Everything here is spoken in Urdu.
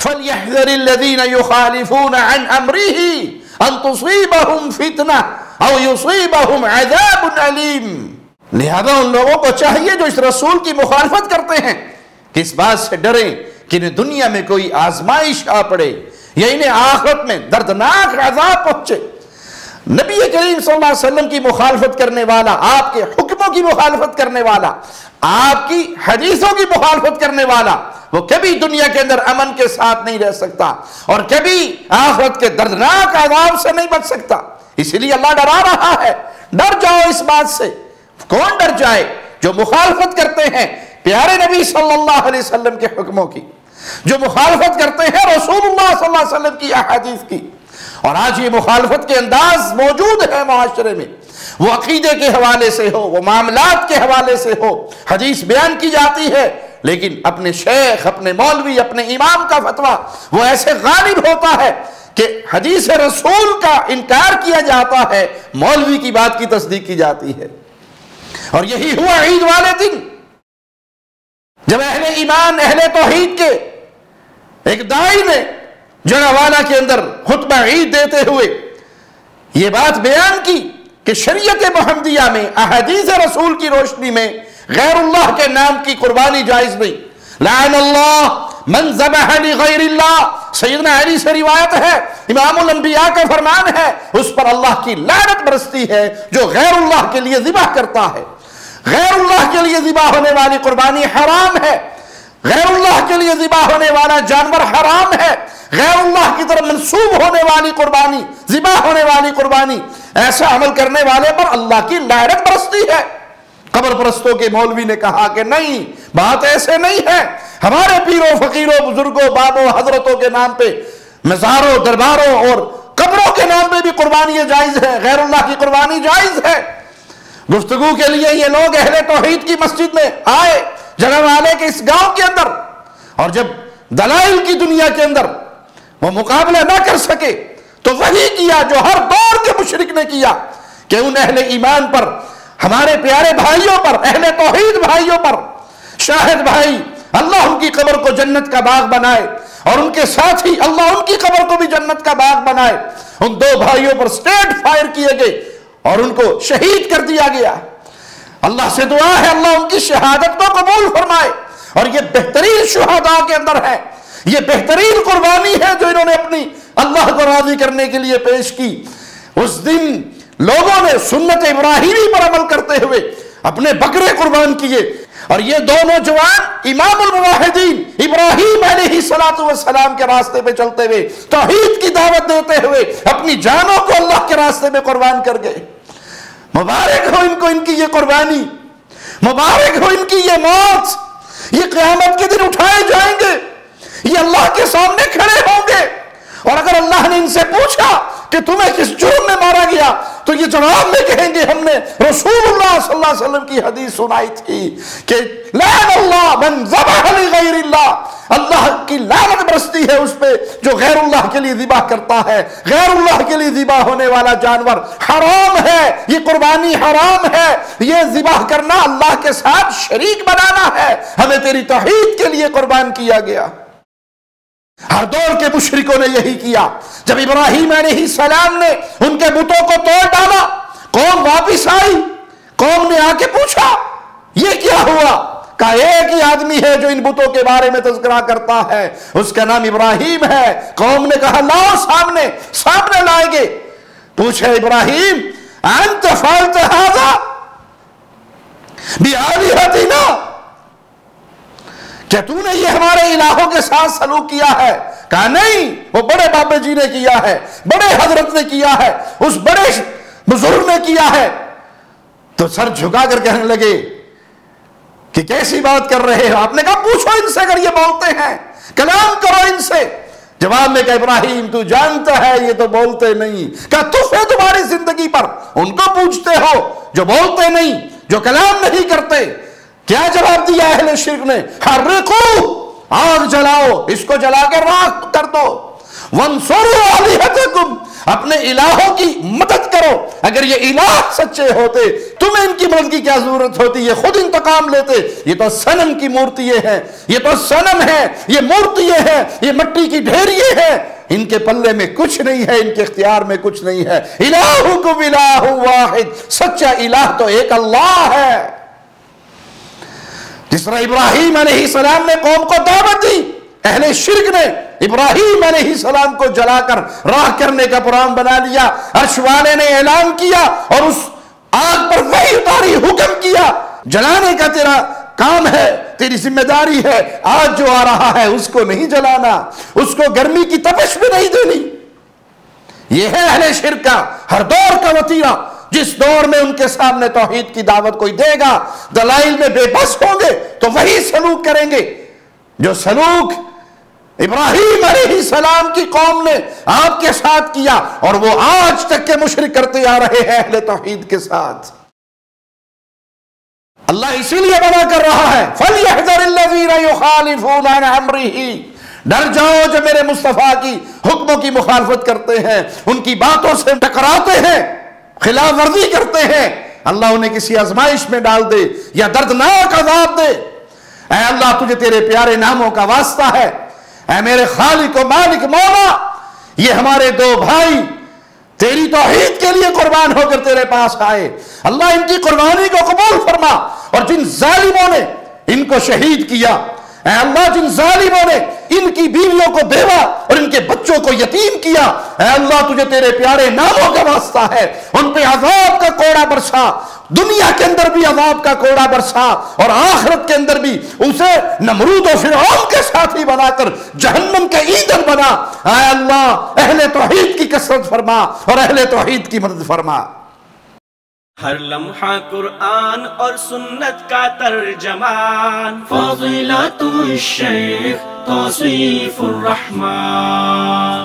فَلْيَحْذَرِ الَّذِينَ يُخَالِفُونَ عَنْ أَمْرِهِ أَن تُصِيبَهُمْ فِتْنَةٌ أَوْ يُصِيبَهُمْ عَذَابٌ أَلِيمٌ۔ لہذا ان لوگوں کو چاہیے جو اس رسول کی مخالفت کرتے ہیں کہ اس بات سے ڈریں کہ انہیں دنیا میں کوئی آزمائش آ پڑے یا انہیں آخرت میں دردناک عذاب پہنچے۔ نبی کریم صلی اللہ علیہ وسلم کی مخالفت کرنے والا، آپ کے حکموں کی مخالفت کرنے والا، آپ کی حدیثوں کی مخالفت کرنے والا، وہ کبھی دنیا کے اندر امن کے ساتھ نہیں رہ سکتا اور کبھی آخرت کے دردناک عذاب سے نہیں بچ سکتا۔ اسی لیے اللہ ڈرا رہا ہے، ڈر جاؤ اس بات سے۔ کون ڈر جائے؟ جو مخالفت کرتے ہیں پیارے نبی صلی اللہ علیہ وسلم کے حکموں کی، جو مخالفت کرتے ہیں رسول اللہ صلی اللہ علیہ وسلم کی احادیث کی۔ اور آج یہ مخالفت کے انداز موجود ہے معاشرے میں، وہ عقیدے کے حوالے سے ہو، وہ معاملات کے حوالے سے ہو، حدیث بیان کی جاتی ہے لیکن اپنے شیخ، اپنے مولوی، اپنے امام کا فتویٰ وہ ایسے غالب ہوتا ہے کہ حدیث رسول کا انکار کیا جاتا ہے، مولوی کی بات کی تصدیق کی جاتی ہے۔ اور یہی ہوا عید والے دن، جب اہل ایمان، اہل توحید کے ایک داعی نے جڑوالا کے اندر خطبہ عید دیتے ہوئے یہ بات بیان کی کہ شریعت محمدیہ میں احادیث رسول کی روشنی میں غیر اللہ کے نام کی قربانی جائز نہیں۔ لعن اللہ من ذبح لغیر اللہ، سیدنا علی سے روایت ہے، امام الانبیاء کا فرمان ہے، اس پر اللہ کی لعنت برستی ہے جو غیر اللہ کے لیے ذبح کرتا ہے۔ غیر اللہ کے لیے ذبح ہونے والی قربانی حرام ہے، غیر اللہ کے لیے ذبح ہونے والا جانور حرام ہے، غیر اللہ کی طرف منسوب ہونے والی قربانی، ذبح ہونے والی قربانی، ایسا عمل کرنے والے پر اللہ کی لعنت برستی ہے۔ قبر پرستوں کے مولوی نے کہا کہ نہیں، بات ایسے نہیں ہے، ہمارے پیروں، فقیروں، بزرگوں، بابوں، حضرتوں کے نام پہ مزاروں، درباروں اور قبروں کے نام پہ بھی قربانی جائز ہے، غیر اللہ کی قربانی جائز ہے۔ گفتگو کے لیے یہ لوگ اہل توحید کی مسجد میں آئے، جگہ والے کے اس گاؤں کے اندر، اور جب دلائل کی دنیا کے اندر وہ مقابلہ نہ کر سکے تو وہی کیا جو ہر دور کے مشرک نے کیا کہ ان اہل ایمان پر، ہمارے پیارے بھائیوں پر، اہل توحید بھائیوں پر، شاہد بھائی اللہ ان کی قبر کو جنت کا باغ بنائے اور ان کے ساتھی اللہ ان کی قبر کو بھی جنت کا باغ بنائے۔ ان دو بھائیوں پر سٹیٹ فائر کیے گئے اور ان کو شہید کر دیا گیا۔ اللہ سے دعا ہے اللہ ان کی شہادت کو قبول فرمائے، اور یہ بہترین شہداء کے اندر ہے، یہ بہترین قربانی ہے جو انہوں نے اپنی اللہ کو راضی کرنے کے لیے پیش کی۔ اس دن لوگوں نے سنت ابراہیمی پر عمل کرتے ہوئے اپنے بکرے قربان کیے، اور یہ دونوں جوان امام الموحدین ابراہیم علیہ السلام کے راستے پہ چلتے ہوئے، توحید کی دعوت دیتے ہوئے اپنی جانوں کو اللہ کے راستے میں قربان کر گئے۔ مبارک ہو ان کو ان کی یہ قربانی، مبارک ہو ان کی یہ موت۔ یہ قیامت کے دن اٹھائے جائیں گے، یہ اللہ کے سامنے کھڑے ہوں گے، اور اگر اللہ نے ان سے پوچھا کہ تمہیں کس جرم میں مارا گیا تو یہ جواب میں کہیں گے ہم نے رسول اللہ صلی اللہ علیہ وسلم کی حدیث سنائی تھی کہ لعن اللہ من ذبح لغیر اللہ، اللہ کی لعنت برستی ہے اس پہ جو غیر اللہ کے لیے ذبح کرتا ہے۔ غیر اللہ کے لیے ذبح ہونے والا جانور حرام ہے، یہ قربانی حرام ہے، یہ ذبح کرنا اللہ کے ساتھ شریک بنانا ہے، ہمیں تیری توحید کے لیے قربان کیا گیا۔ ہر دور کے مشرکوں نے یہی کیا۔ جب ابراہیم علیہ السلام نے ان کے بتوں کو توڑ ڈالا، قوم واپس آئی، قوم نے آ کے پوچھا یہ کیا ہوا؟ کہا ایک ہی آدمی ہے جو ان بتوں کے بارے میں تذکرہ کرتا ہے، اس کا نام ابراہیم ہے۔ قوم نے کہا لاؤ سامنے لائے گے۔ پوچھے ابراہیم انت فعلت هذا بآلهتنا، کیا تو نے یہ ہمارے الہوں کے ساتھ سلوک کیا ہے؟ کہا نہیں، وہ بڑے بابے جی نے کیا ہے، بڑے حضرت نے کیا ہے، اس بڑے بزرگ نے کیا ہے۔ تو سر جھکا کر کہنے لگے کہ کیسی بات کر رہے ہو؟ آپ نے کہا پوچھو ان سے اگر یہ بولتے ہیں، کلام کرو ان سے۔ جواب میں کہا ابراہیم تو جانتا ہے یہ تو بولتے نہیں۔ کہا تو ہے تمہاری زندگی پر، ان کو پوچھتے ہو جو بولتے نہیں، جو کلام نہیں کرتے۔ کیا جواب دیا اہل شرک نے؟ حرقو، آگ جلاؤ، اس کو جلا کے راکھ کر دو۔ وانصروا آلہتکم، اپنے الہوں کی مدد کرو۔ اگر یہ الہ سچے ہوتے تمہیں ان کی مدد کی کیا ضرورت ہوتی؟ یہ خود انتقام لیتے۔ یہ تو صنم کی مورتیے ہیں، یہ تو صنم ہے، یہ مورتیے ہیں، یہ مٹی کی ڈھیریے ہیں، ان کے پلے میں کچھ نہیں ہے، ان کے اختیار میں کچھ نہیں ہے۔ الہکم الہ واحد، سچا الہ تو ایک اللہ ہے۔ جس طرح ابراہیم علیہ السلام نے قوم کو دعوت دی، اہل شرک نے ابراہیم علیہ السلام کو جلا کر راہ کرنے کا پروگرام بنا لیا، عرش والے نے اعلان کیا اور اس آگ پر وحی اتاری، حکم کیا جلانے کا تیرا کام ہے، تیری ذمہ داری ہے، آج جو آ رہا ہے اس کو نہیں جلانا، اس کو گرمی کی تپش بھی نہیں دینی۔ یہ ہے اہل شرک کا ہر دور کا وتیرہ۔ جس دور میں ان کے سامنے توحید کی دعوت کوئی دے گا، دلائل میں بے بس ہوں گے تو وہی سلوک کریں گے جو سلوک ابراہیم علیہ السلام کی قوم نے آپ کے ساتھ کیا، اور وہ آج تک کے مشرک کرتے آ رہے ہیں اہل توحید کے ساتھ۔ اللہ اسی لیے منع کر رہا ہے فَلْيَحْذَرِ الَّذِينَ يُخَالِفُونَ عَنْ أَمْرِهِ، ڈر جاؤ جو میرے مصطفیٰ کی حکموں کی مخالفت کرتے ہیں، ان کی باتوں سے ٹکراتے ہیں، خلاف ورزی کرتے ہیں، اللہ انہیں کسی آزمائش میں ڈال دے یا دردناک عذاب دے۔ اے اللہ تجھے تیرے پیارے ناموں کا واسطہ ہے، اے میرے خالق و مالک مولا، یہ ہمارے دو بھائی تیری توحید کے لیے قربان ہو کر تیرے پاس آئے، اللہ ان کی قربانی کو قبول فرما، اور جن ظالموں نے ان کو شہید کیا، اے اللہ جن ظالموں نے ان کی بیویوں کو بیوہ اور ان کے بچوں کو یتیم کیا، اے اللہ تجھے تیرے پیارے ناموں کا واسطہ ہے، ان پہ عذاب کا کوڑا برسا، دنیا کے اندر بھی عذاب کا کوڑا برسا، اور آخرت کے اندر بھی اسے نمرود و فرعون کے ساتھی بنا کر جہنم کے ایندھن بنا۔ اے اللہ اہل توحید کی کثرت فرما اور اہل توحید کی مدد فرما۔ ہر لمحہ قرآن اور سنت کا ترجمان، فضیلت الشیخ توصیف الرحمان۔